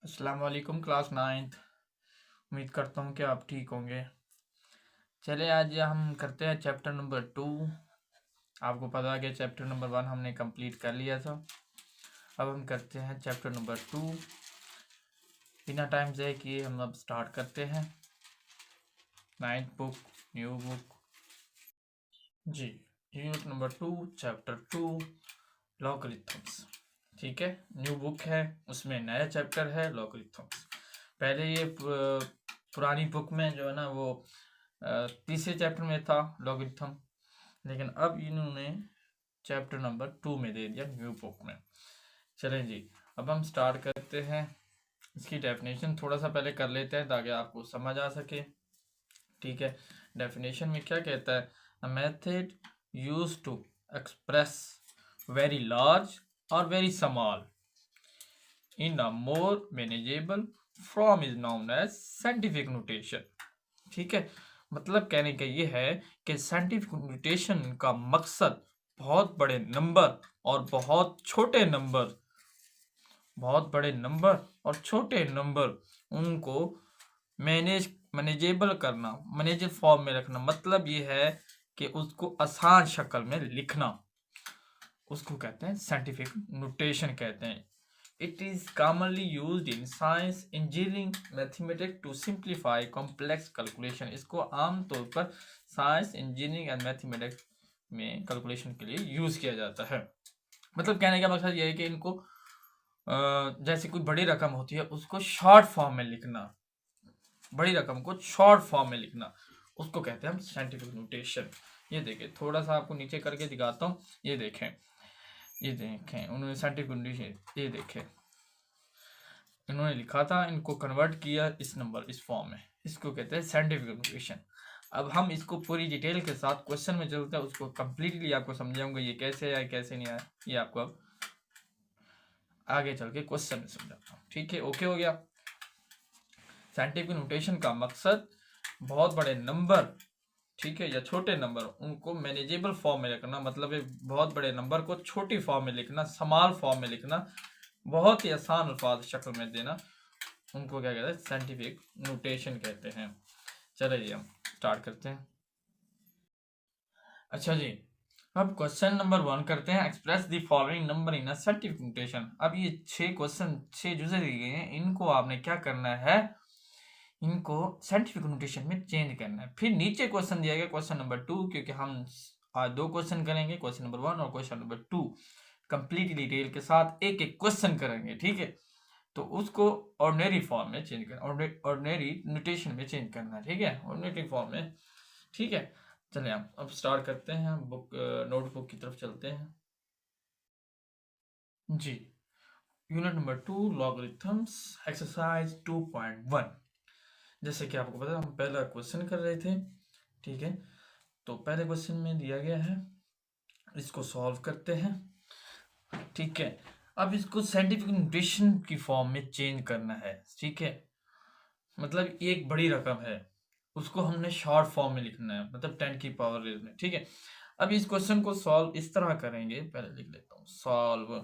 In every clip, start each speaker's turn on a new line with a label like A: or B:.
A: अस्सलाम वालेकुम class 9th। उम्मीद करता हूँ कि आप ठीक होंगे। चले आज हम करते हैं चैप्टर नंबर 2। आपको पता है कि चैप्टर नंबर 1 हमने कंप्लीट कर लिया था। अब हम करते हैं चैप्टर नंबर 2। बिना टाइम ज़ाय किए हम अब स्टार्ट करते हैं। 9th बुक, न्यू बुक जी, यूनिट नंबर 2, चैप्टर 2, लॉगरिथम्स। ठीक है, न्यू बुक है, उसमें नया चैप्टर है लॉगरिथम्स। पहले ये पुरानी बुक में जो है ना वो तीसरे चैप्टर में था लॉगरिथम, लेकिन अब इन्होंने चैप्टर नंबर 2 में दे दिया न्यू बुक में। चलें जी, अब हम स्टार्ट करते हैं। इसकी डेफिनेशन थोड़ा सा पहले कर लेते हैं ताकि आपको समझ आ सके। ठीक है, डेफिनेशन में क्या कहता है? A method use to express very large और very small in a more manageable form is known as scientific notation। ठीक है, मतलब कहने का ये है कि साइंटिफिक नोटेशन का मकसद बहुत बड़े नंबर और बहुत छोटे नंबर, बहुत बड़े नंबर और छोटे नंबर उनको मैनेजेबल करना, मैनेजेबल फॉर्म में रखना। मतलब ये है कि उसको आसान शक्ल में लिखना, उसको कहते हैं साइंटिफिक नोटेशन कहते हैं। It is commonly used in science, engineering, mathematics to simplify complex calculation। इसको आमतौर पर साइंस, इंजीनियरिंग एंड मैथमेटिक्स में कैलकुलेशन के लिए यूज किया जाता है। मतलब कहने का मकसद यह है कि इनको जैसे कोई बड़ी रकम होती है उसको शॉर्ट फॉर्म में लिखना, बड़ी रकम को शॉर्ट फॉर्म में लिखना, उसको कहते हैं हम साइंटिफिक नोटेशन। ये देखें, थोड़ा सा आपको नीचे करके दिखाता हूँ। ये देखें, ये देखें, उन्होंने साइंटिफिक नोटेशन, ये देखें इन्होंने लिखा था, इनको कन्वर्ट किया इस नंबर, इस फॉर्म में, इसको कहते हैं साइंटिफिक नोटेशन। अब हम इसको पूरी डिटेल के साथ क्वेश्चन में चलते हैं, उसको कम्प्लीटली आपको समझाऊंगा ये कैसे आया कैसे नहीं आया, ये आपको अब आगे चल के क्वेश्चन में समझाता हूँ। ठीक है, ओके हो गया। साइंटिफिक नोटेशन का मकसद बहुत बड़े नंबर, ठीक है, या छोटे नंबर, उनको मैनेजेबल फॉर्म में लिखना। मतलब है बहुत बड़े नंबर को छोटी फॉर्म में लिखना, स्मॉल फॉर्म में लिखना, बहुत ही आसान अल्फाज शक्ल में देना, उनको क्या कहते हैं? साइंटिफिक नोटेशन कहते हैं। चलिए हम स्टार्ट करते हैं। अच्छा जी, अब क्वेश्चन नंबर 1 करते हैं। Express the following number in a scientific notation. अब ये 6 क्वेश्चन, 6 जुजे दिए गए हैं, इनको आपने क्या करना है? इनको साइंटिफिक नोटेशन में चेंज करना है। फिर नीचे क्वेश्चन दिया गया क्वेश्चन नंबर 2, क्योंकि हम आज 2 क्वेश्चन करेंगे, क्वेश्चन नंबर 1 और क्वेश्चन नंबर 2 कंप्लीट डिटेल के साथ एक एक क्वेश्चन करेंगे। ठीक है, तो उसको ऑर्डिनरी फॉर्म में चेंज करना, ऑर्डिनरी नोटेशन में चेंज करना है। ठीक है, ऑर्डिनरी फॉर्म में। ठीक है, चलिए हम अब स्टार्ट करते हैं, बुक नोटबुक की तरफ चलते हैं जी। Unit number 2, logarithms, exercise 2.1। जैसे कि आपको पता है हम पहला क्वेश्चन कर रहे थे। ठीक है, तो पहले क्वेश्चन में दिया गया है, इसको सॉल्व करते हैं। ठीक है, अब इसको साइंटिफिक नोटेशन की फॉर्म में चेंज करना है। ठीक है, मतलब ये एक बड़ी रकम है, उसको हमने शॉर्ट फॉर्म में लिखना है, मतलब 10 की पावर में। ठीक है, अब इस क्वेश्चन को सॉल्व इस तरह करेंगे, पहले लिख लेता हूँ सॉल्व।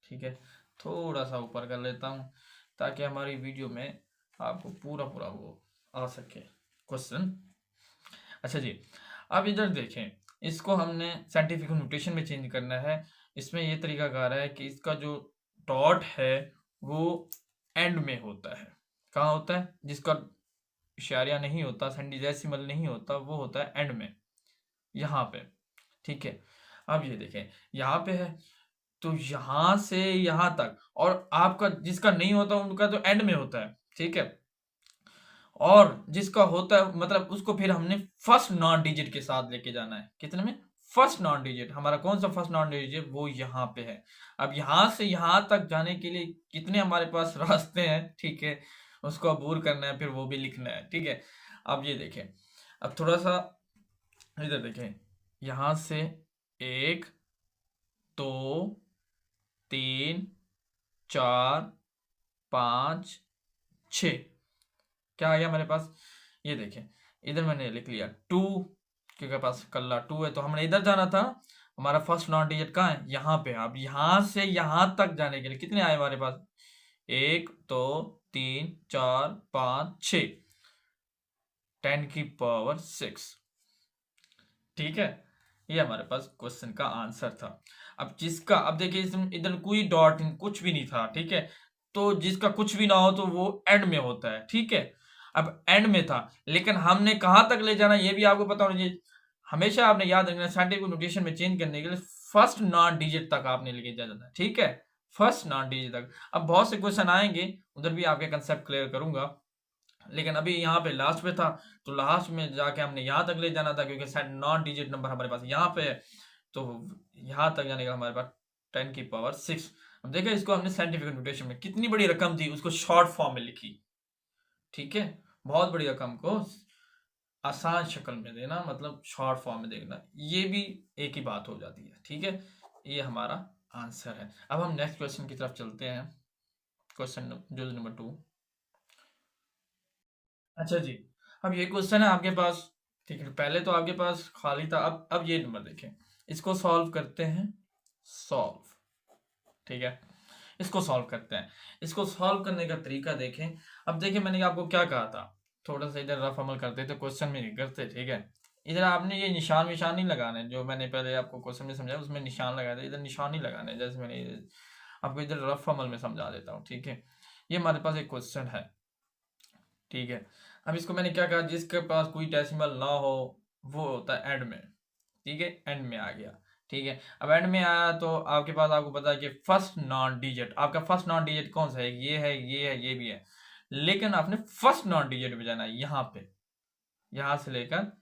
A: ठीक है, थोड़ा सा ऊपर कर लेता हूँ ताकि हमारी वीडियो में आपको पूरा पूरा वो आ सके क्वेश्चन। अच्छा जी, अब इधर देखें, इसको हमने साइंटिफिक नोटेशन में चेंज करना है। इसमें ये तरीका कार है कि इसका जो डॉट है वो एंड में होता है। कहाँ होता है? जिसका इशारिया नहीं होता, सेंटीडेसिमल नहीं होता, वो होता है एंड में, यहाँ पे। ठीक है, अब ये देखें, यहाँ पे है तो यहाँ से यहाँ तक, और आपका जिसका नहीं होता उनका तो एंड में होता है। ठीक है, और जिसका होता है मतलब उसको फिर हमने फर्स्ट नॉन डिजिट के साथ लेके जाना है। कितने में? First non digit. हमारा कौन सा फर्स्ट नॉन डिजिट? वो यहाँ पे है। अब यहाँ से यहाँ तक जाने के लिए कितने हमारे पास रास्ते हैं? ठीक है, उसको अबूर करना है, फिर वो भी लिखना है। ठीक है, अब ये देखें, अब थोड़ा सा इधर देखें, यहाँ से 1 2 3 4 5 6, क्या आ गया हमारे पास? ये देखें, इधर मैंने लिख लिया 2, क्योंकि पास कल्ला 2 है, तो हमने इधर जाना था। हमारा फर्स्ट नॉन डिजिट कहाँ है? यहाँ पे। अब यहाँ से यहाँ तक जाने के लिए कितने आए हमारे पास? 1 2 3 4 5 6 10⁶। ठीक है, ये हमारे पास क्वेश्चन का आंसर था। अब जिसका, अब देखिए इसमें इधर कोई डॉट कुछ भी नहीं था, ठीक है, तो जिसका कुछ भी ना हो तो वो एंड में होता है, ठीक है। अब एंड में था, लेकिन हमने कहाँ तक ले जाना ये भी आपको पता होना चाहिए। हमेशा आपने याद रखना, साइंटिफिक नोटेशन में चेंज करने के लिए फर्स्ट नॉन डिजिट तक आपने लेके जाना है, ठीक है, फर्स्ट नॉन डिजिट तक। अब बहुत से क्वेश्चन आएंगे, उधर भी आपके कंसेप्ट क्लियर करूंगा, लेकिन अभी यहाँ पे लास्ट पे था, तो लास्ट में जाके हमने यहाँ तक ले जाना था, क्योंकि शायद नॉन डिजिट नंबर हमारे पास यहाँ पे है, तो यहाँ तक जाने का हमारे पास 10⁶। अब देखिए इसको हमने साइंटिफिक नोटेशन में कितनी बड़ी रकम थी उसको शॉर्ट फॉर्म में लिखी, ठीक है, बहुत बड़ी रकम को आसान शक्ल में देना, मतलब शॉर्ट फॉर्म में देखना, ये भी एक ही बात हो जाती है, ठीक है। ये हमारा आंसर है। अब हम नेक्स्ट क्वेश्चन की तरफ चलते हैं, क्वेश्चन जो नंबर 2। अच्छा जी, अब ये क्वेश्चन है आपके पास, ठीक है, पहले तो आपके पास खाली था, अब ये नंबर देखें, इसको सॉल्व करते हैं, सॉल्व, ठीक है, इसको सॉल्व करते हैं। इसको सॉल्व करने का तरीका देखें। अब देखिए मैंने आपको क्या कहा था, थोड़ा सा इधर रफ अमल करते तो क्वेश्चन में नहीं करते, ठीक है। इधर आपने ये निशान विशान नहीं लगाने, जो मैंने पहले आपको क्वेश्चन में समझाया उसमें निशान लगाए थे, इधर निशान नहीं लगाने, जैसे मैंने आपको इधर रफ अमल में समझा देता हूँ, ठीक है। ये हमारे पास एक क्वेश्चन है, ठीक है। अब इसको मैंने क्या कहा, जिसके पास कोई डेसिमल ना हो वो होता है एंड में, ठीक है, एंड में आ गया, ठीक है। अब एंड में आया तो आपके पास, आपको पता है कि फर्स्ट नॉन डिजिट, आपका फर्स्ट नॉन डिजिट कौन सा है, ये है, ये है, ये भी है, लेकिन आपने फर्स्ट नॉन डिजिट में जाना है, यहाँ पे, यहाँ से लेकर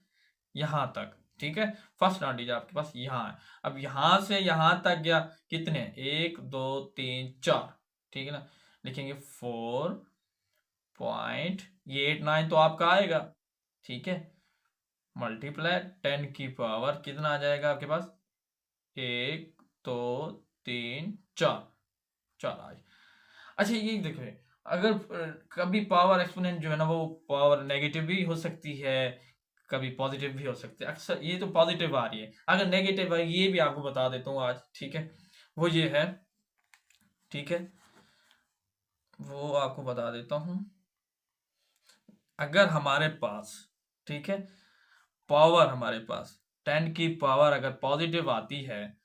A: यहाँ तक, ठीक है, फर्स्ट नॉन डिजिट आपके पास यहाँ है। अब यहाँ से यहाँ तक गया, कितने, 1 2 3 4, ठीक है ना, लिखेंगे 4.89 तो आपका आएगा, ठीक है, मल्टीप्लाई 10⁻, कितना आ जाएगा आपके पास, 1 2 3 4, 4 आ। अच्छा ये देखिए, अगर कभी पावर एक्सपोनेंट जो है ना, वो पावर नेगेटिव भी हो सकती है, कभी पॉजिटिव भी हो सकती है। अक्सर ये तो पॉजिटिव आ रही है, अगर नेगेटिव है ये भी आपको बता देता हूँ आज, ठीक है, वो ये है, ठीक है, वो आपको बता देता हूँ। अगर हमारे पास, ठीक है, पावर हमारे पास 10⁻ अगर पॉजिटिव आती है,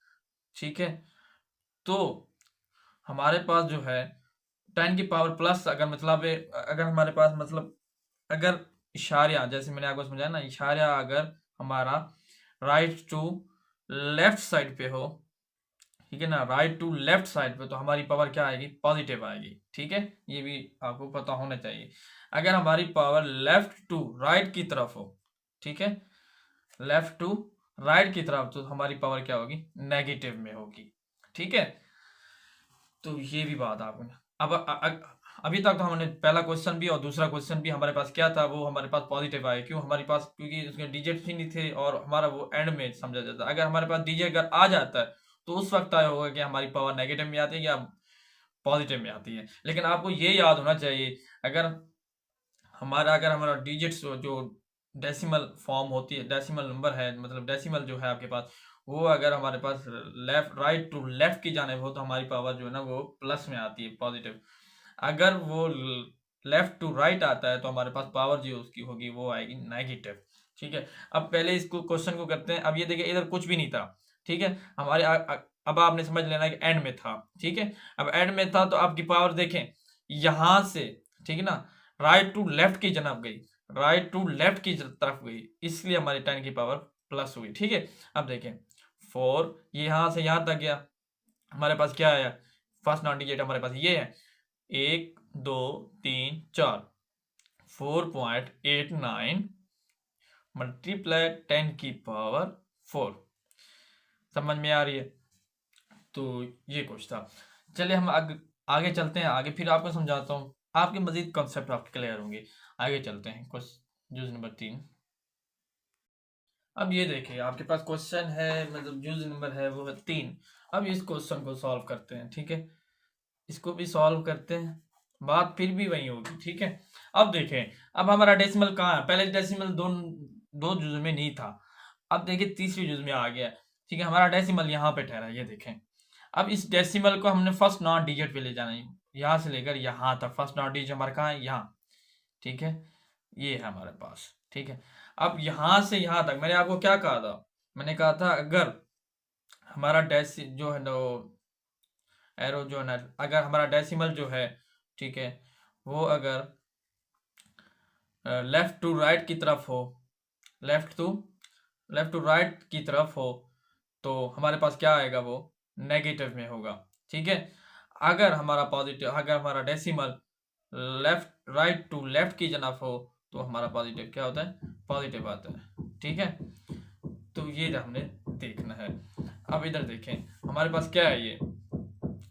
A: ठीक है, तो हमारे पास जो है 10⁻+ अगर मतलब अगर हमारे पास मतलब अगर इशारिया, जैसे मैंने आपको समझाया ना, इशारिया अगर हमारा राइट टू लेफ्ट साइड पे हो, ठीक है ना, राइट टू लेफ्ट साइड पे, तो हमारी पावर क्या आएगी, पॉजिटिव आएगी, ठीक है, ये भी आपको पता होना चाहिए। अगर हमारी पावर लेफ्ट टू राइट की तरफ हो, ठीक है, लेफ्ट टू राइट की तरफ, तो हमारी पावर क्या होगी, नेगेटिव में होगी, ठीक है। तो ये भी बात आपको, अभी तक तो हमने पहला क्वेश्चन भी और दूसरा क्वेश्चन भी हमारे पास क्या था, वो हमारे पास पॉजिटिव आया, क्यों, हमारे पास क्योंकि उसके डिजिट ही नहीं थे और हमारा वो एंड में समझा जाता है। अगर हमारे पास डिजिट अगर आ जाता है तो उस वक्त आया होगा कि हमारी पावर नेगेटिव में आती है या पॉजिटिव में आती है। लेकिन आपको ये याद होना चाहिए, अगर हमारा डिजिट्स जो डेसिमल फॉर्म होती है, डेसिमल नंबर है, मतलब डेसिमल जो है आपके पास, वो अगर हमारे पास लेफ्ट राइट टू लेफ्ट की जाने हो तो हमारी पावर जो है ना वो प्लस में आती है, पॉजिटिव। अगर वो लेफ्ट टू राइट आता है तो हमारे पास पावर जो उसकी होगी वो आएगी नेगेटिव, ठीक है। अब पहले इसको क्वेश्चन को करते हैं। अब ये देखिए इधर कुछ भी नहीं था, ठीक है, हमारे अब आपने समझ लेना कि एंड में था, ठीक है। अब एंड में था तो आपकी पावर देखें यहां से, ठीक है ना, राइट टू लेफ्ट की जनाब गई, राइट टू लेफ्ट की तरफ गई, इसलिए हमारी 10⁻+ हुई, ठीक है। अब देखें 4 ये यहां से यहां तक गया, हमारे पास क्या आया, फर्स्ट नॉन डिजिट हमारे पास ये है, 1 2 3 4, 4.89 मल्टीप्लाई 10⁻⁴। समझ में आ रही है? तो ये कुछ था। चलिए हम आगे चलते हैं, आगे फिर आपको समझाता हूँ, आपके मजीद कॉन्सेप्ट आपके क्लियर होंगे। आगे चलते हैं, जूज नंबर 3। अब ये देखिए आपके पास क्वेश्चन है, मतलब जूज नंबर है वो है 3। अब इस क्वेश्चन को सॉल्व करते हैं, ठीक है, इसको भी सॉल्व करते हैं, बात फिर भी वही होगी, ठीक है। अब देखें, अब हमारा डेसिमल कहाँ है, पहले डेसिमल दो जूज में नहीं था, अब देखिए तीसरी जूज में आ गया, ठीक है, हमारा डेसिमल यहाँ पे ठहरा, ये देखें। अब इस डेसिमल को हमने फर्स्ट नॉन डिजिट पे ले जाना है, यहाँ से लेकर यहाँ तक। फर्स्ट नॉन डिजिट हमारा कहाँ है, यहाँ, ठीक है, ये है हमारे पास, ठीक है। अब यहाँ से यहाँ तक मैंने आपको क्या कहा था, मैंने कहा था अगर हमारा डेसी जो है ना एरो जो है ना, अगर हमारा डेसिमल जो है, ठीक है, वो अगर लेफ्ट टू राइट की तरफ हो, लेफ्ट टू राइट की तरफ हो, तो हमारे पास क्या आएगा, वो नेगेटिव में होगा, ठीक है। अगर हमारा decimal left right to left की तरफ हो, तो हमारा पॉजिटिव क्या होता है, पॉजिटिव आता है, ठीक है। तो ये हमने देखना है। अब इधर देखें हमारे पास क्या है, ये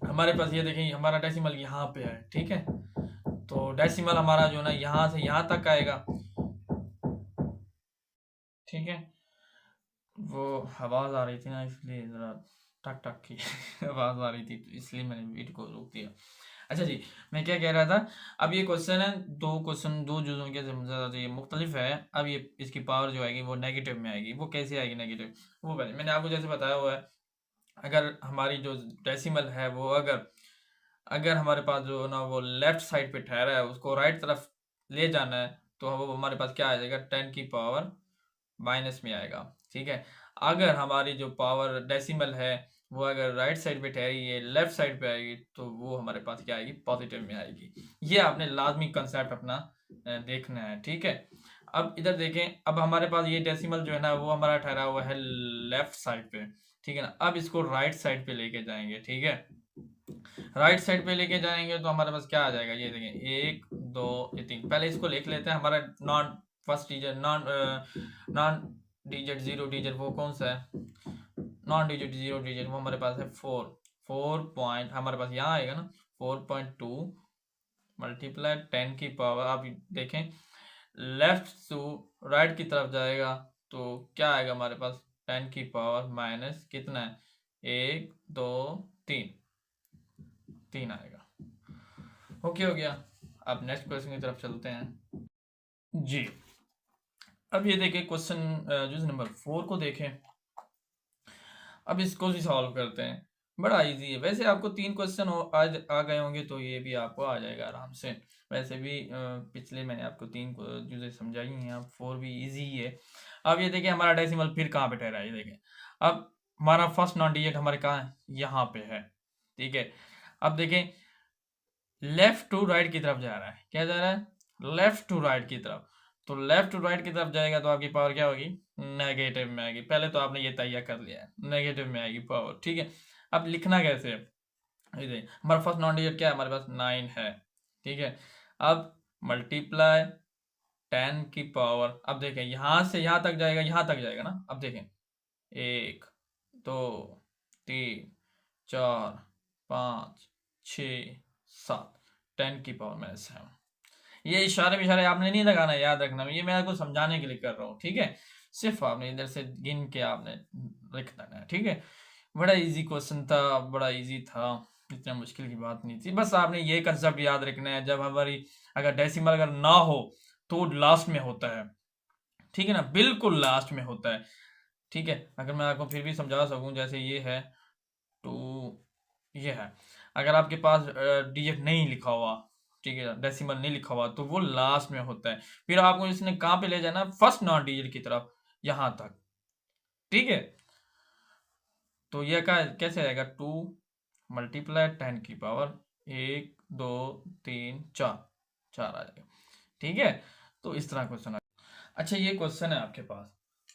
A: हमारे पास ये देखें हमारा डेसिमल यहाँ पे है, ठीक है। तो डेसिमल हमारा जो ना यहाँ से यहाँ तक आएगा, ठीक है। वो आवाज आ रही थी ना, इसलिए जरा टक टक की आवाज आ रही थी, तो इसलिए मैंने वीडियो को रोक दिया। अच्छा जी, मैं क्या कह रहा था, अब ये क्वेश्चन है, दो जुज़ों के ज़्यादा ये मुख्तलिफ है। अब ये इसकी पावर जो आएगी वो नेगेटिव में आएगी। वो कैसे आएगी नेगेटिव, वो पहले मैंने आपको जैसे बताया हुआ है, अगर हमारी जो डेसिमल है वो अगर हमारे पास जो ना वो लेफ्ट साइड पे ठहरा है, उसको राइट तरफ ले जाना है, तो वो हमारे पास क्या आ जाएगा, 10 की पावर माइनस में आएगा, ठीक है। अगर हमारी जो पावर डेसिमल है वो अगर राइट साइड पे ठहरी है, लेफ्ट साइड पे आएगी, तो वो हमारे पास क्या आएगी, पॉजिटिव में आएगी। ये आपने लाजमी कंसेप्ट अपना देखना है, ठीक है। अब इधर देखें, अब हमारे पास ये डेसिमल जो है ना वो हमारा ठहरा हुआ है लेफ्ट साइड पे, ठीक है ना। अब इसको राइट साइड पे लेके जाएंगे, ठीक है। राइट साइड पे लेके जाएंगे तो हमारे पास क्या आ जाएगा, ये देखें 1 2 3। पहले इसको लिख लेते हैं। हमारा first digit non digit 0 digit वो कौन सा है, नॉन डिजिट 0 डिजिट वो हमारे पास है 4 पॉइंट, हमारे पास यहाँ आएगा ना 4.2 मल्टीप्लाई 10 की पावर। आप देखें लेफ्ट टू राइट की तरफ जाएगा तो क्या आएगा हमारे पास, 10 की पावर माइनस कितना है, 1 2 3 आएगा। ओके, हो गया। अब नेक्स्ट क्वेश्चन की तरफ चलते हैं जी। अब ये देखें क्वेश्चन जो नंबर 4 को देखें। अब इसको भी सॉल्व करते हैं, बड़ा इजी है। वैसे आपको 3 क्वेश्चन आज आ गए होंगे तो ये भी आपको आ जाएगा आराम से। वैसे भी पिछले मैंने आपको 3 चीज़ें समझाई हैं, अब 4 भी इजी ही है। अब ये देखें हमारा डेसिमल फिर कहाँ पे ठहरा है, ये देखें। अब हमारा फर्स्ट नॉन डिजिट हमारे कहाँ है, यहाँ पे है, ठीक है। अब देखें लेफ्ट टू राइट की तरफ जा रहा है, क्या जा रहा है, लेफ्ट टू राइट की तरफ। तो लेफ्ट टू राइट की तरफ जाएगा तो आपकी पावर क्या होगी, नेगेटिव में आएगी। पहले तो आपने ये तैयार कर लिया है, नेगेटिव में आएगी पावर, ठीक है। अब लिखना कैसे है, हमारा फर्स्ट नॉन डिजिट क्या है, हमारे पास 9 है, ठीक है। अब मल्टीप्लाई 10 की पावर, अब देखें यहाँ से यहाँ तक जाएगा, यहाँ तक जाएगा ना। अब देखें 1 2 3 4 5 6 7, 10 की पावर माइनस 7। ये इशारे आपने नहीं लगाना, याद रखना, ये मैं आपको समझाने के लिए कर रहा हूँ, ठीक है। सिर्फ आपने इधर से गिन के आपने लिख देना है, ठीक है। बड़ा इजी क्वेश्चन था, बड़ा इजी था, इतना मुश्किल की बात नहीं थी। बस आपने ये कंसेप्ट याद रखना है, जब हमारी अगर डेसिमल अगर ना हो तो लास्ट में होता है, ठीक है ना, बिल्कुल लास्ट में होता है, ठीक है। अगर मैं आपको फिर भी समझा सकूं, जैसे ये है तो ये है, अगर आपके पास डिजिट नहीं लिखा हुआ, ठीक है, डेसिमल नहीं लिखा हुआ, तो वो लास्ट में होता है। फिर आपको इसने कहाँ पे ले जाना, फर्स्ट नॉन डिजिट की तरफ, यहाँ तक, ठीक है। तो यह कैसे आएगा, 2 मल्टीप्लाई 10 की पावर 1 2 3 4 आ जाएगा, ठीक है। तो इस तरह क्वेश्चन आ। अच्छा, ये क्वेश्चन है आपके पास,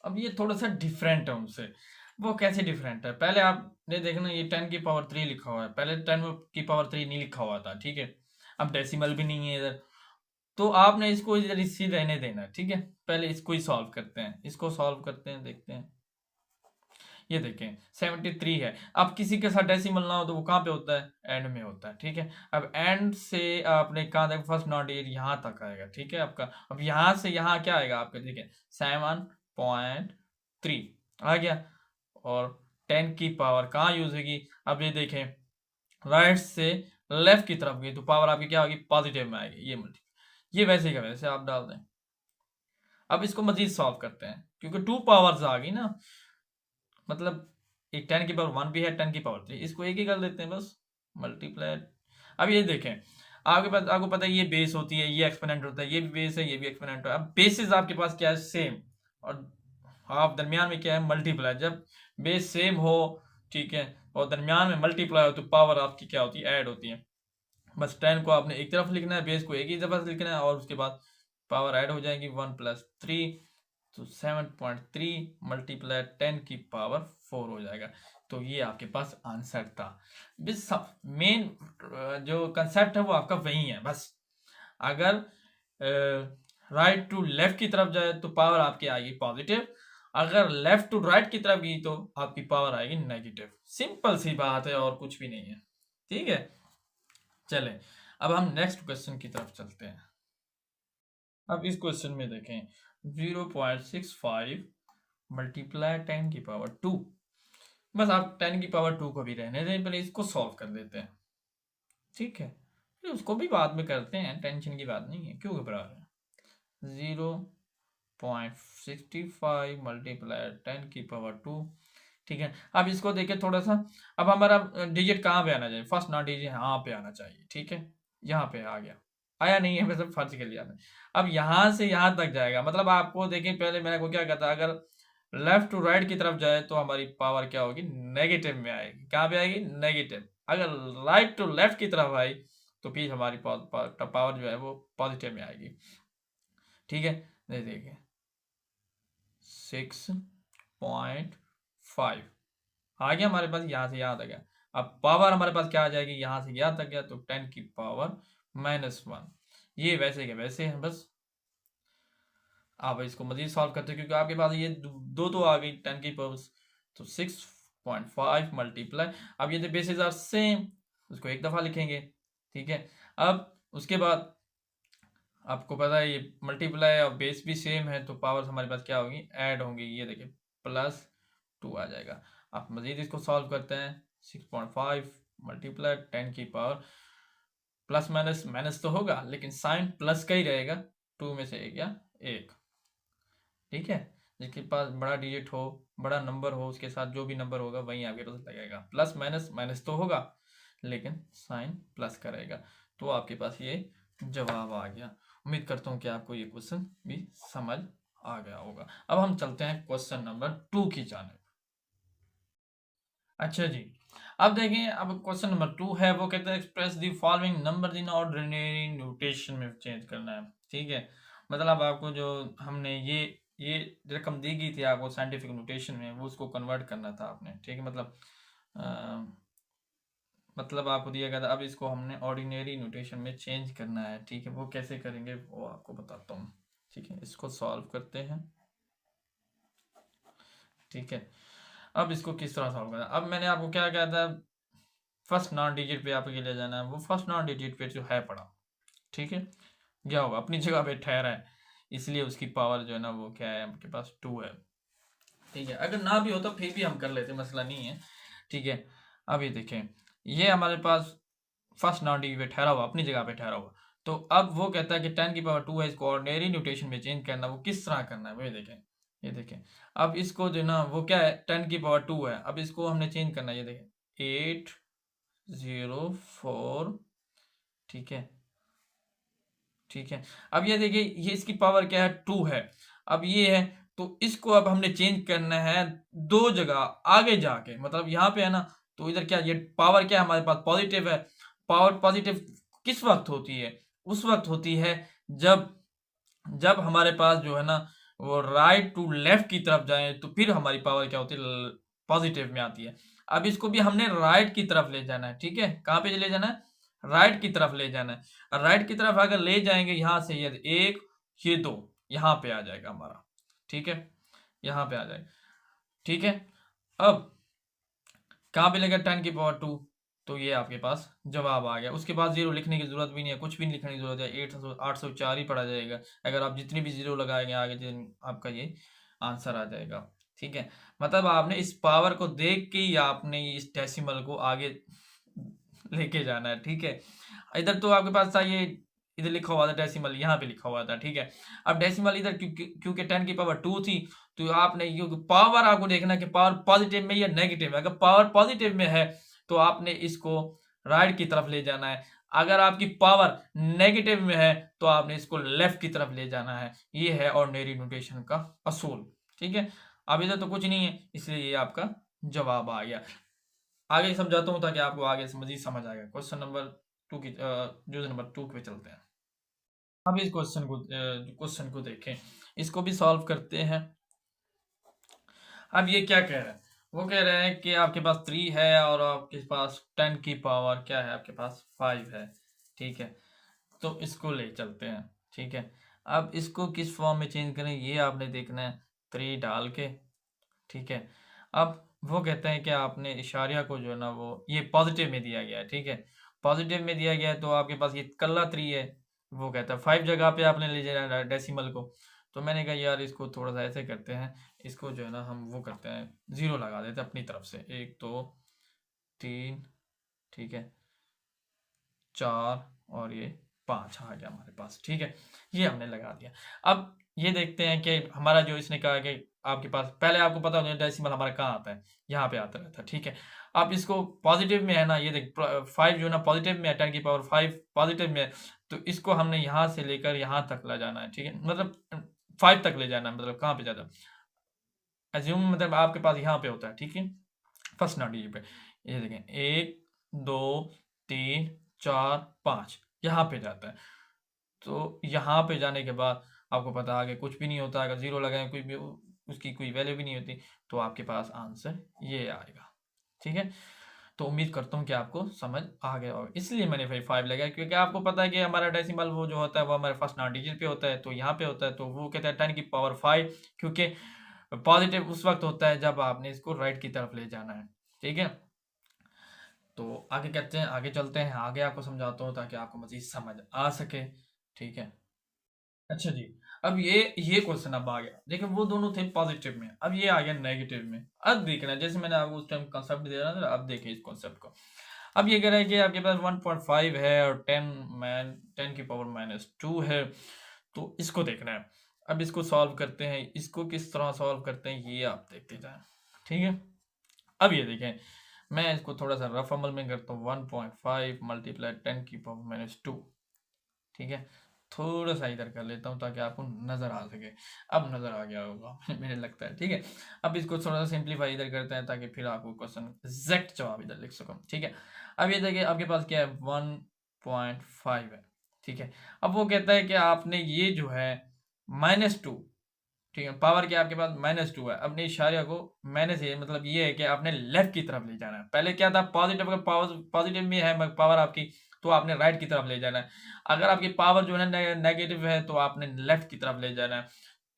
A: अब ये थोड़ा सा डिफरेंट है उनसे। वो कैसे डिफरेंट है, पहले आपने देखना ये 10 की पावर 3 लिखा हुआ है, पहले 10 की पावर 3 नहीं लिखा हुआ था, ठीक है। अब डेसिमल भी नहीं है इधर, तो आपने इसको इधर इसी रहने देना, ठीक है। पहले इसको ही सॉल्व करते हैं, इसको सॉल्व करते हैं, देखते हैं। ये देखें 73 है। अब किसी के साथ डेसिमल ना हो तो वो कहाँ पे होता है, एंड में होता है, ठीक है। अब एंड से आपने कहा था फर्स्ट नॉट डिजिट यहाँ तक आएगा, ठीक है आपका। अब यहाँ से यहाँ क्या आएगा आपका, देखें 7.3 आ गया, और 10 की पावर कहाँ यूज होगी, अब ये देखें राइट से लेफ्ट की तरफ गई तो पावर आपकी क्या होगी, पॉजिटिव में आएगी, ये वैसे का वैसे आप डाल दें। अब इसको मजीद सॉल्व करते हैं, क्योंकि 2 पावर्स आ गई ना, मतलब एक 10 की पावर 1 भी है, 10 की पावर 3, इसको एक ही कर लेते हैं बस, मल्टीप्लाई। अब ये देखें, आपको पता है ये बेस होती है, ये एक्सपोनेंट होता है, ये भी बेस है, ये भी एक्सपोनेंट है। अब बेसिस आपके पास क्या है, सेम, और आप दरमियान में क्या है, मल्टीप्लाई। जब बेस सेम हो, ठीक है, और दरमियान में मल्टीप्लाई हो, तो पावर आपकी क्या होती है, ऐड होती है। बस 10 को आपने एक तरफ लिखना है, बेस को एक ही तरफ लिखना है, और उसके बाद पावर ऐड हो जाएगी 1 + 3, तो 7.3 मल्टीप्लाई 10 की पावर 4 हो जाएगा। तो ये आपके पास आंसर था। बस मेन जो कंसेप्ट है वो आपका वही है। बस अगर राइट टू लेफ्ट की तरफ जाए तो पावर आपकी आएगी पॉजिटिव, अगर लेफ्ट टू राइट की तरफ गई तो आपकी पावर आएगी नेगेटिव। सिंपल सी बात है और कुछ भी नहीं है, ठीक है। चलें, अब हम नेक्स्ट क्वेश्चन की तरफ चलते हैं। अब इस क्वेश्चन में देखें 0.65 मल्टीप्लाई 10 की पावर 2। बस आप 10 की पावर 2 को भी रहने दें, पहले इसको सॉल्व कर देते हैं, ठीक है। फिर उसको भी बाद में करते हैं, टेंशन की बात नहीं है, क्यों घबरा रहे हैं। 0.65 मल्टीप्लाई 10 की पावर 2, ठीक है। अब इसको देखें थोड़ा सा, अब हमारा डिजिट कहाँ पे आना चाहिए, फर्स्ट नॉट डिजिट यहाँ पे आना चाहिए, ठीक है। यहाँ पे आ गया, आया नहीं है, वैसे फर्ज कर लिया। अब यहाँ से यहाँ तक जाएगा, मतलब आपको देखें, पहले मैंने को क्या कहता, अगर लेफ्ट टू राइट की तरफ जाए तो हमारी पावर क्या होगी, नेगेटिव में आएगी। कहाँ पे आएगी, नेगेटिव। अगर राइट टू लेफ्ट की तरफ आई तो फिर हमारी पावर जो है वो पॉजिटिव में आएगी, ठीक है। देखिए 6.5 आ गया हमारे पास, यहाँ से यहाँ तक गया। अब पावर हमारे पास क्या आ जाएगी, यहाँ से यहाँ तक गया तो 10 की पावर -1। ये वैसे के वैसे है। बस आप इसको मजीद सॉल्व करते हो, क्योंकि आपके पास ये दो तो आ गई 10 की पावर, तो 6.5 मल्टीप्लाई, अब ये तो बेसिस आर सेम, उसको एक दफ़ा लिखेंगे, ठीक है। अब उसके बाद आपको पता है ये मल्टीप्लाई और बेस भी सेम है, तो पावर हमारे पास क्या होगी, ऐड होंगी। ये देखिए +2 आ जाएगा। आप मजीद इसको सॉल्व करते हैं, 6.5 मल्टीप्लाई 10 की पावर प्लस माइनस माइनस तो होगा, लेकिन साइन प्लस का ही रहेगा, 2 में से एक या एक, ठीक है। जिसके पास बड़ा डिजिट हो, बड़ा नंबर हो, उसके साथ जो भी नंबर होगा वही आपके पास लगेगा। प्लस माइनस माइनस तो होगा, लेकिन साइन प्लस का रहेगा। तो आपके पास ये जवाब आ गया। उम्मीद करता हूँ कि आपको ये क्वेश्चन भी समझ आ गया होगा। अब हम चलते हैं क्वेश्चन नंबर 2 की जानिब। अच्छा जी, अब देखें, अब क्वेश्चन नंबर 2 है, वो कहता है express the following number in ordinary notation में चेंज करना है, ठीक है। मतलब आपको जो हमने ये रकम दी गई थी आपको साइंटिफिक नोटेशन में, वो उसको कन्वर्ट करना था आपने, ठीक है। मतलब आपको दिया गया था, अब इसको हमने ऑर्डिनरी नोटेशन में चेंज करना है, ठीक है। वो कैसे करेंगे वो आपको बताता हूँ, ठीक है। इसको सॉल्व करते हैं, ठीक है। अब इसको किस तरह सॉल्व करना, अब मैंने आपको क्या कहा था, फर्स्ट नॉन डिजिट पे आपके ले जाना है। वो फर्स्ट नॉन डिजिट पे जो है पड़ा, ठीक है, क्या होगा, अपनी जगह पे ठहरा है, इसलिए उसकी पावर जो है ना वो क्या है, आपके पास 2 है, ठीक है। अगर ना भी हो तो फिर भी हम कर लेते, मसला नहीं है, ठीक है। अब ये देखें, ये हमारे पास फर्स्ट नॉन डिजिट पे ठहरा हुआ, अपनी जगह पे ठहरा हुआ। तो अब वो कहता है कि 10 की पावर 2 है, इसको ऑर्डिनरी नोटेशन में चेंज करना। वो किस तरह करना है वो ये देखें। अब इसको जो ना वो क्या है, 10 की पावर 2 है, अब इसको हमने चेंज करना है। ये देखें 804, ठीक है, ठीक है। अब ये देखिए, ये इसकी पावर क्या है, 2 है। अब ये है, तो इसको अब हमने चेंज करना है दो जगह आगे जाके, मतलब यहाँ पे है ना, तो इधर क्या, ये पावर क्या है हमारे पास, पॉजिटिव है। पावर पॉजिटिव किस वक्त होती है, उस वक्त होती है जब जब हमारे पास जो है ना वो राइट टू लेफ्ट की तरफ जाए, तो फिर हमारी पावर क्या होती है, पॉजिटिव में आती है। अब इसको भी हमने राइट की तरफ ले जाना है, ठीक है। कहाँ पे ले जाना है, राइट की तरफ ले जाना है। राइट की तरफ अगर ले जाएंगे, यहाँ से ये 1 ये 2 यहाँ पे आ जाएगा हमारा, ठीक है, यहाँ पे आ जाएगा, ठीक है। अब कहाँ पे लगेगा, 10 की पावर 2, तो ये आपके पास जवाब आ गया। उसके बाद जीरो लिखने की जरूरत भी नहीं है, कुछ भी नहीं लिखने की जरूरत है, 804 ही पढ़ा जाएगा। अगर आप जितनी भी जीरो लगाएंगे आगे, आपका ये आंसर आ जाएगा, ठीक है। मतलब आपने इस पावर को देख के ही आपने इस डेसिमल को आगे लेके जाना है, ठीक है। इधर तो आपके पास था ये इधर लिखा हुआ था डेसिमल, यहाँ पे लिखा हुआ था, ठीक है। अब डेसिमल इधर क्योंकि 10 की पावर 2 थी, तो आपने पावर आपको देखना कि पावर पॉजिटिव में या नेगेटिव में। अगर पावर पॉजिटिव में है तो आपने इसको राइट की तरफ ले जाना है, अगर आपकी पावर नेगेटिव में है तो आपने इसको लेफ्ट की तरफ ले जाना है। ये है ऑर्डिनरी नोटेशन का असूल, ठीक है। अब इधर तो कुछ नहीं है, इसलिए ये आपका जवाब आ गया। आगे समझाता हूँ ताकि आपको आगे मजीद समझ आएगा। क्वेश्चन नंबर 2 की जो नंबर 2 पे चलते हैं। अब इस क्वेश्चन को देखें, इसको भी सॉल्व करते हैं। अब ये क्या कह रहा है, वो कह रहे हैं कि आपके पास 3 है और आपके पास 10 की पावर क्या है, आपके पास 5 है, ठीक है। तो इसको ले चलते हैं, ठीक है। अब इसको किस फॉर्म में चेंज करें ये आपने देखना है, 3 डाल के, ठीक है। अब वो कहते हैं कि आपने इशारिया को जो है ना वो ये पॉजिटिव में दिया गया है, ठीक है। पॉजिटिव में दिया गया है तो आपके पास ये कल्ला 3 है, वो कहता है 5 जगह पे आपने ले जाना है डेसिमल को। तो मैंने कहा यार इसको थोड़ा सा ऐसे करते हैं, इसको जो है ना हम वो करते हैं, 0 लगा देते हैं अपनी तरफ से, 1 2 3, ठीक है, 4 और ये 5 आ गया हमारे पास, ठीक है। ये हमने लगा दिया। अब ये देखते हैं कि हमारा जो इसने कहा कि आपके पास पहले आपको पता होना डेसिमल हमारा कहाँ आता है, यहाँ पे आता रहता है, ठीक है। अब इसको पॉजिटिव में है ना, ये देख 5 जो है ना पॉजिटिव में है, 10 की पावर 5 पॉजिटिव में है, तो इसको हमने यहाँ से लेकर यहाँ तक ले जाना है, ठीक है। मतलब 5 तक ले जाना है, मतलब कहाँ पे जाता है, एज्यूम मतलब आपके पास यहाँ पे होता है, ठीक है, फर्स्ट नॉट पे। ये देखें 1 2 3 4 5 यहाँ पे जाता है। तो यहाँ पे जाने के बाद आपको पता आगे कुछ भी नहीं होता, अगर 0 लगाएं कोई भी उसकी कोई वैल्यू भी नहीं होती, तो आपके पास आंसर ये आएगा, ठीक है। तो उम्मीद करता हूँ कि आपको समझ आ गया होगा, इसलिए मैंने भाई 5 लगाया, क्योंकि आपको पता है कि हमारा डेसिमल वो जो होता है वो हमारे फर्स्ट 9 डिजिट पे होता है, तो यहाँ पे होता है, तो वो कहता है 10 की पावर 5, क्योंकि पॉजिटिव उस वक्त होता है जब आपने इसको राइट की तरफ ले जाना है, ठीक है। तो आगे कहते हैं, आगे चलते हैं, आगे आपको समझाता हूँ ताकि आपको मजीद समझ आ सके, ठीक है। अच्छा जी, अब ये क्वेश्चन अब आ गया, देखिए वो दोनों थे पॉजिटिव में, अब ये आ गया नेगेटिव में। अब देखना जैसे मैंने आपको उस टाइम कंसेप्ट दे रहा था, अब देखिए इस कॉन्सेप्ट को। अब ये कह रहा है कि आपके पास 1.5 है और 10 की पावर -2 है, तो इसको देखना है। अब इसको सॉल्व करते हैं, इसको किस तरह सॉल्व करते हैं ये आप देखते जाएं, ठीक है। अब ये देखें, मैं इसको थोड़ा सा रफ अमल में करता हूँ, 1.5 मल्टीप्लाई 10 की पावर -2, ठीक है। थोड़ा सा इधर कर लेता हूँ ताकि आपको नज़र आ सके, अब नज़र आ गया होगा मुझे लगता है, ठीक है। अब इसको थोड़ा सा सिंप्लीफाई इधर करते हैं ताकि फिर आपको क्वेश्चन एग्जैक्ट जवाब इधर लिख सकूँ, ठीक है। अब ये देखिए आपके पास क्या है, 1.5 है, ठीक है। अब वो कहता है कि आपने ये जो है -2, ठीक है, पावर क्या आपके पास -2 है, अपने इशारे को माइनस ये मतलब ये है कि आपने लेफ्ट की तरफ ले जाना है। पहले क्या था पॉजिटिव, अगर पावर पॉजिटिव में है पावर आपकी, तो आपने राइट की तरफ ले जाना है। अगर आपकी पावर जो है नेगेटिव है तो आपने लेफ्ट की तरफ ले जाना है।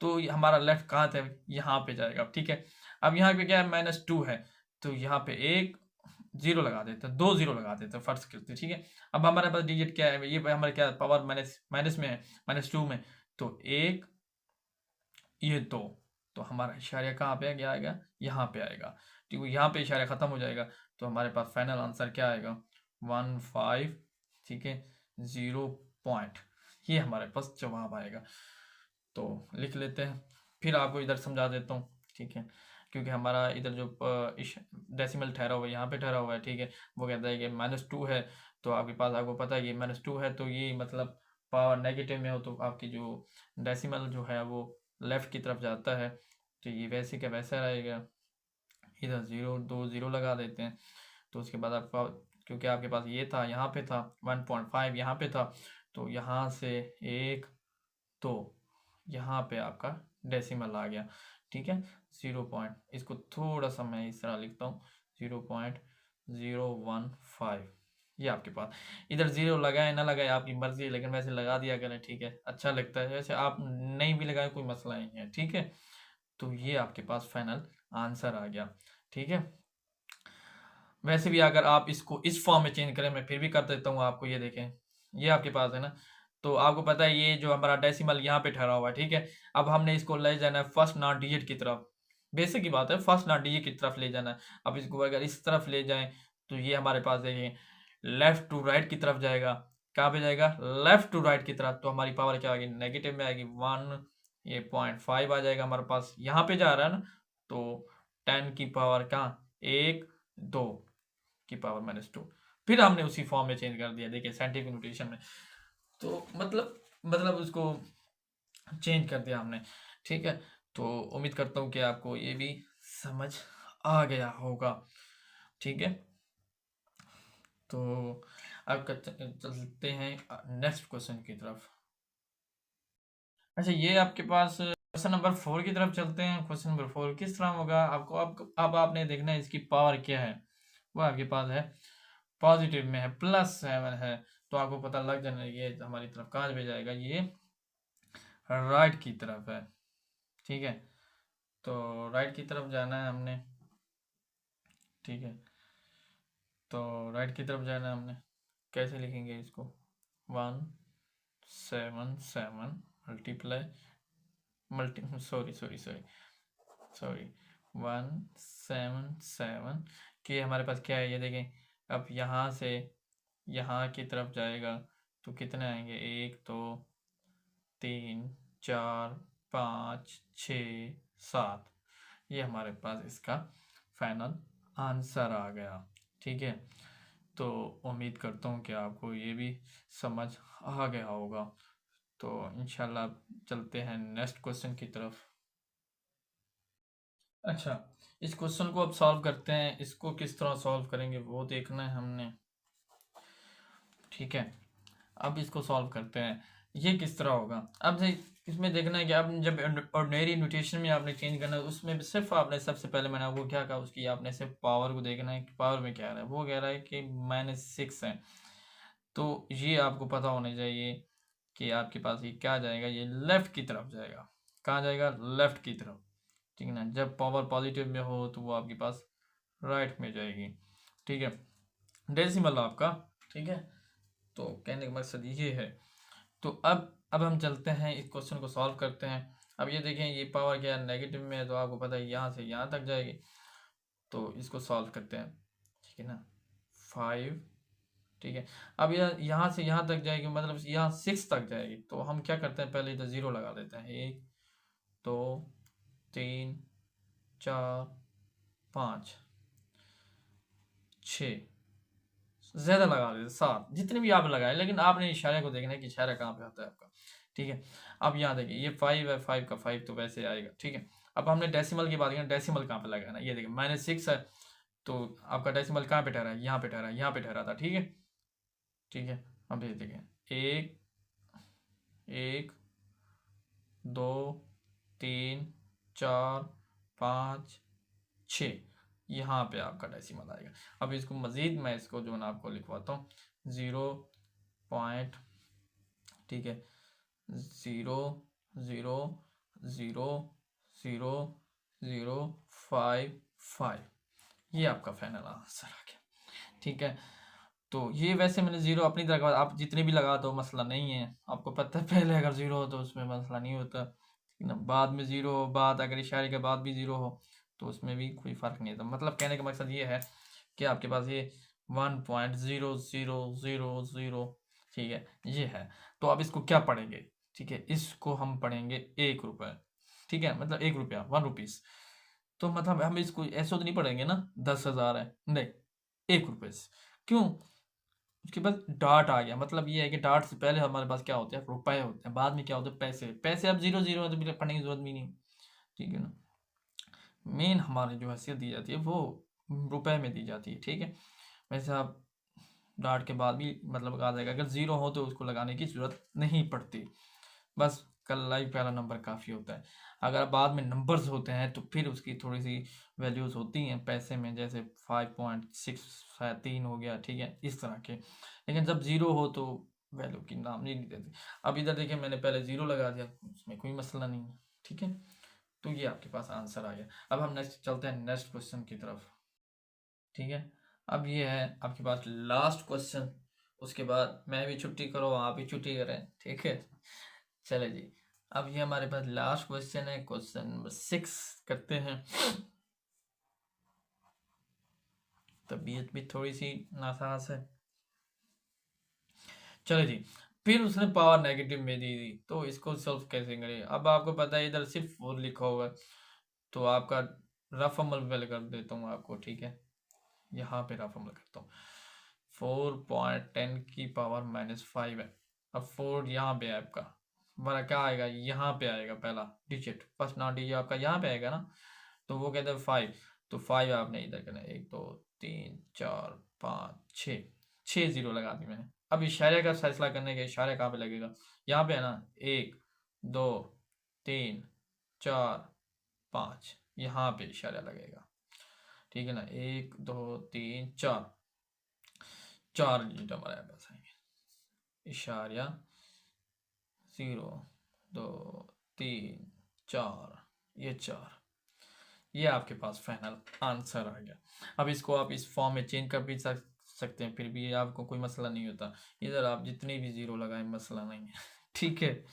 A: तो हमारा लेफ्ट कहाँ था, यहाँ पे जाएगा, ठीक है। अब यहाँ पे क्या है -2 है, तो यहाँ पे एक 0 लगा देते हैं, 2 0 लगा देते हैं, फर्स्ट करते, ठीक है। अब हमारे पास डिजिट क्या है, ये हमारे क्या पावर माइनस में है, -2 में, तो एक ये 2, तो हमारा इशारा कहाँ पे आएगा, यहाँ पे आएगा, ठीक है। यहाँ पे इशारा खत्म हो जाएगा, तो हमारे पास फाइनल आंसर क्या आएगा, 15, ठीक है, 0 पॉइंट, ये हमारे पास जवाब आएगा। तो लिख लेते हैं, फिर आपको इधर समझा देता हूँ, ठीक है। क्योंकि हमारा इधर जो डेसिमल ठहरा हुआ है यहाँ पे ठहरा हुआ है, ठीक है। वो कहता है कि -2 है, तो आपके पास आपको पता है ये -2 है, तो ये मतलब पावर नेगेटिव में हो तो आपकी जो डेसिमल जो है वो लेफ्ट की तरफ जाता है, तो ये वैसे का वैसा रहेगा। इधर 0 2 0 लगा देते हैं, तो उसके बाद आपका क्योंकि आपके पास ये था यहाँ पे था 1.5 यहाँ पे था, तो यहाँ से 1 2 यहाँ पे आपका डेसिमल आ गया, ठीक है। 0 पॉइंट, इसको थोड़ा सा मैं इस तरह लिखता हूँ, 0.015, ये आपके पास। इधर 0 लगाए ना लगाए आपकी मर्जी है, लेकिन वैसे लगा दिया करें, ठीक है, अच्छा लगता है। वैसे आप नहीं भी लगाए कोई मसला नहीं है, ठीक है। तो ये आपके पास फाइनल आंसर आ गया, ठीक है। वैसे भी अगर आप इसको इस फॉर्म में चेंज करें, मैं फिर भी कर देता हूँ आपको, ये देखें ये आपके पास है ना, तो आपको पता है ये जो हमारा डेसिमल यहाँ पे ठहरा हुआ है, ठीक है। अब हमने इसको ले जाना है फर्स्ट 9 डिजिट की तरफ, बेसिक की बात है, फर्स्ट 9 डिजिट की तरफ ले जाना है। अब इसको अगर इस तरफ ले जाएं तो ये हमारे पास देखिए लेफ्ट टू राइट की तरफ जाएगा, कहाँ पे जाएगा, लेफ्ट टू राइट की तरफ। तो हमारी पावर क्या आएगी, नेगेटिव में आएगी 1, ये 0.5 आ जाएगा हमारे पास, यहाँ पे जा रहा है ना, तो 10 की पावर कहाँ, 1 2 की पावर -2। फिर हमने उसी फॉर्म में चेंज कर दिया, देखिए साइंटिफिक नोटेशन में, तो मतलब उसको चेंज कर दिया हमने, ठीक है। तो उम्मीद करता हूँ कि आपको ये भी समझ आ गया होगा, ठीक है। तो अब चलते हैं नेक्स्ट क्वेश्चन की तरफ। अच्छा, ये आपके पास क्वेश्चन नंबर 4 की तरफ चलते हैं। क्वेश्चन नंबर 4 किस तरह होगा, आपको अब आपने देखना है इसकी पावर क्या है। वो आपके पास है पॉजिटिव में है, +7 है, तो आपको पता लग जाना ये हमारी तरफ कहाँ पे जाएगा, ये राइट की तरफ है, ठीक है। तो राइट की तरफ जाना है हमने, ठीक है। तो राइट की तरफ जाना है हमने, कैसे लिखेंगे इसको, 1 7 7 मल्टीप्लाई सॉरी 1 7 7 के हमारे पास क्या है, ये देखें। अब यहाँ से यहाँ की तरफ जाएगा तो कितने आएंगे, 1 2 3 4 5 6 7, ये हमारे पास इसका फाइनल आंसर आ गया, ठीक है। तो उम्मीद करता हूँ कि आपको ये भी समझ आ गया होगा। तो इंशाल्लाह चलते हैं नेक्स्ट क्वेश्चन की तरफ। अच्छा, इस क्वेश्चन को अब सॉल्व करते हैं। इसको किस तरह सॉल्व करेंगे वो देखना है हमने, ठीक है। अब इसको सॉल्व करते हैं, ये किस तरह होगा। अब इसमें देखना है कि अब जब ऑर्डिनरी नोटेशन में आपने चेंज करना है, उसमें सिर्फ आपने सबसे पहले मैंने वो क्या कहा, उसकी आपने सिर्फ पावर को देखना है कि पावर में क्या है। वो कह रहा है कि -6 है, तो ये आपको पता होना चाहिए कि आपके पास ये क्या जाएगा, ये लेफ्ट की तरफ जाएगा। कहाँ जाएगा, लेफ्ट की तरफ, ठीक है ना। जब पावर पॉजिटिव में हो तो वो आपके पास राइट में जाएगी, ठीक है। डेसिमल आपका, ठीक है। तो कहने का मकसद ये है। तो अब हम चलते हैं, इस क्वेश्चन को सॉल्व करते हैं। अब ये देखें, ये पावर क्या है, नेगेटिव में है, तो आपको पता है यहाँ से यहाँ तक जाएगी। तो इसको सॉल्व करते हैं, ठीक है ना। 5, ठीक है। अब यह यहाँ से यहाँ तक जाएगी, मतलब यहाँ 6 तक जाएगी। तो हम क्या करते हैं, पहले इधर 0 लगा देते हैं, 1 2 3 4 5 6, ज़्यादा लगा देते 7, जितने भी आप लगाए, लेकिन आपने इशारे को देखना है कि इशारा कहाँ पे आता है आपका, ठीक है। अब यहाँ देखिए, ये 5 है, 5 का 5 तो वैसे आएगा, ठीक है। अब हमने डेसिमल की बात की, डेसिमल कहाँ पे लगाना है, ये देखिए -6 है, तो आपका डेसिमल कहाँ पे ठहरा है, यहाँ पे ठहरा है, यहाँ पे ठहरा था, ठीक है, ठीक है। अब ये देखें, 1 1 2 3 4 5 6, यहाँ पे आपका डेसिमल आएगा। अब इसको मज़ीद मैं इसको जो ना आपको लिखवाता हूँ, 0 पॉइंट, ठीक है, 0 0 0 0 0 5 5, ये आपका फाइनल आंसर आ गया, ठीक है। तो ये वैसे मैंने 0 अपनी तरह का, आप जितने भी लगा दो मसला नहीं है। आपको पता है पहले अगर 0 हो तो उसमें मसला नहीं होता, ना बाद में 0 हो, बाद अगर इशारे के बाद भी 0 हो तो उसमें भी कोई फ़र्क नहीं होता। मतलब कहने का मकसद ये है कि आपके पास ये 1.0000, ठीक है, ये है। तो अब इसको क्या पढ़ेंगे, ठीक है, इसको हम पढ़ेंगे 1 रुपये, ठीक है, मतलब 1 रुपया, 1 रुपीज़। तो मतलब हम इसको ऐसे तो नहीं पढ़ेंगे ना 10,000 है, नहीं, 1 रुपये से। क्यों, उसके बाद डाट आ गया, मतलब ये है कि डाट से पहले हमारे पास क्या होते हैं, रुपए होते हैं, बाद में क्या होते हैं, पैसे। पैसे अब 0 0 है तो पढ़ने की जरूरत भी नहीं, ठीक है ना। मेन हमारी जो हैसियत दी जाती है वो रुपए में दी जाती है, ठीक है। वैसे आप डाट के बाद भी मतलब लगा देगा, अगर 0 हो तो उसको लगाने की ज़रूरत नहीं पड़ती, बस कल्ला ही पहला नंबर काफ़ी होता है। अगर बाद में नंबर्स होते हैं तो फिर उसकी थोड़ी सी वैल्यूज़ होती हैं पैसे में, जैसे 5.63 हो गया, ठीक है, इस तरह के। लेकिन जब 0 हो तो वैल्यू की नाम नहीं देते। अब इधर देखिए, मैंने पहले 0 लगा दिया, उसमें कोई मसला नहीं है, ठीक है। तो ये आपके पास आंसर आ गया। अब हम नेक्स्ट चलते हैं नेक्स्ट क्वेश्चन की तरफ, ठीक है। अब ये है आपके पास लास्ट क्वेश्चन, उसके बाद मैं भी छुट्टी करो, आप भी छुट्टी करें, ठीक है। चले जी, अब ये हमारे पास लास्ट क्वेश्चन है, क्वेश्चन नंबर 6 करते हैं। तबीयत भी थोड़ी सी नासाज है, चलो जी, फिर उसने पावर नेगेटिव में दी थी, तो इसको सॉल्व कैसे करें? अब आपको पता है इधर सिर्फ 4 लिखा होगा, तो आपका रफ अमल पहले कर देता हूँ आपको, ठीक है। यहाँ पे रफ अमल करता हूँ। 4.10 की पावर -5 है। अब 4 यहाँ पे है आपका, हमारा क्या आएगा, यहाँ पे आएगा पहला डिजिट, फर्स्ट नॉन डिजिट आपका यहाँ पे आएगा ना, तो वो कहते हैं 5, तो 5 आपने इधर करना है, 1 2 3 4 5 6, 6 जीरो लगा दी मैंने। अब इशारे का फैसला करने के, इशारे कहाँ पे लगेगा, यहाँ पे है ना, 1 2 3 4 5, यहाँ पे इशारा लगेगा, ठीक है ना। 1 2 3 4, 4 डिजिट हमारे पास आएंगे, इशारिया 0 2 3 4, ये 4, ये आपके पास फाइनल आंसर आ गया। अब इसको आप इस फॉर्म में चेंज कर भी सकते हैं, फिर भी आपको कोई मसला नहीं होता, इधर आप जितनी भी जीरो लगाएं मसला नहीं है ठीक है,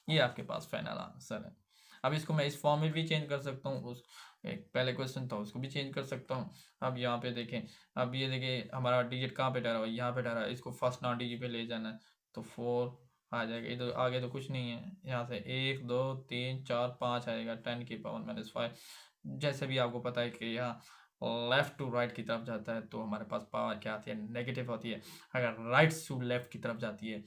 A: ये आपके पास फाइनल आंसर है। अब इसको मैं इस फॉर्म में भी चेंज कर सकता हूँ, उस एक पहले क्वेश्चन था उसको भी चेंज कर सकता हूँ। अब यहाँ पे देखें, अब ये देखिए हमारा डिजिट कहाँ पे ठहरा हुआ है, यहाँ पे ठहरा है, इसको फर्स्ट नॉन डिजिट पे ले जाना है, तो 4 आ जाएगा, इधर आगे तो कुछ नहीं है, यहाँ से 1 2 3 4 5 आएगा, 10 की पावर -5। जैसे भी आपको पता है कि यहाँ लेफ्ट टू राइट की तरफ जाता है तो हमारे पास पावर क्या आती है, नेगेटिव होती है। अगर राइट टू लेफ्ट की तरफ जाती है,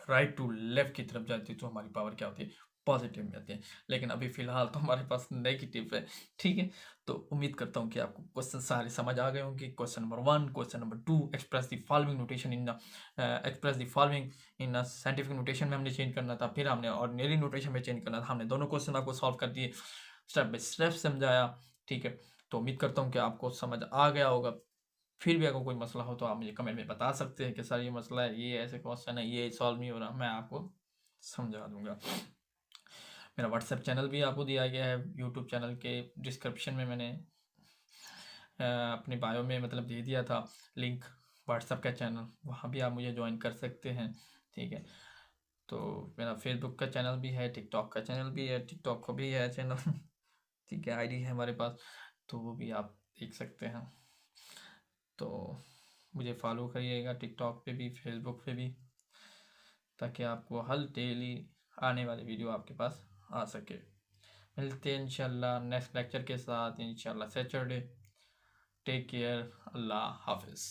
A: राइट टू लेफ्ट की तरफ जाती है, तो हमारी पावर क्या होती है, पॉजिटिव में आती है। लेकिन अभी फिलहाल तो हमारे पास नेगेटिव है, ठीक है। तो उम्मीद करता हूँ कि आपको क्वेश्चन सारे समझ आ गए होंगे। Question number 1, question number 2, express the following notation in the express the following in a scientific notation में हमने चेंज करना था, फिर हमने ऑर्डिनरी नोटेशन में चेंज करना था। हमने दोनों क्वेश्चन आपको सॉल्व कर दिए, स्टेप बाय स्टेप समझाया, ठीक है। तो उम्मीद करता हूँ कि आपको समझ आ गया होगा। फिर भी अगर कोई मसला हो तो आप मुझे कमेंट में बता सकते हैं कि सर ये मसला है, ये ऐसे क्वेश्चन है, ये सॉल्व नहीं हो रहा, मैं आपको समझा दूंगा। मेरा व्हाट्सएप चैनल भी आपको दिया गया है, यूट्यूब चैनल के डिस्क्रिप्शन में मैंने अपने बायो में मतलब दे दिया था लिंक, व्हाट्सएप का चैनल, वहाँ भी आप मुझे ज्वाइन कर सकते हैं, ठीक है। तो मेरा फेसबुक का चैनल भी है, टिकटॉक का चैनल भी है, टिकटॉक को भी है चैनल ठीक है, आईडी है हमारे पास, तो वो भी आप देख सकते हैं। तो मुझे फॉलो करिएगा टिकटॉक पे भी, फेसबुक पे भी, ताकि आपको हर डेली आने वाली वीडियो आपके पास आ सके। मिलते हैं इंशाल्लाह नेक्स्ट लेक्चर के साथ, इंशाल्लाह सैटरडे। टेक केयर, अल्लाह हाफिज़।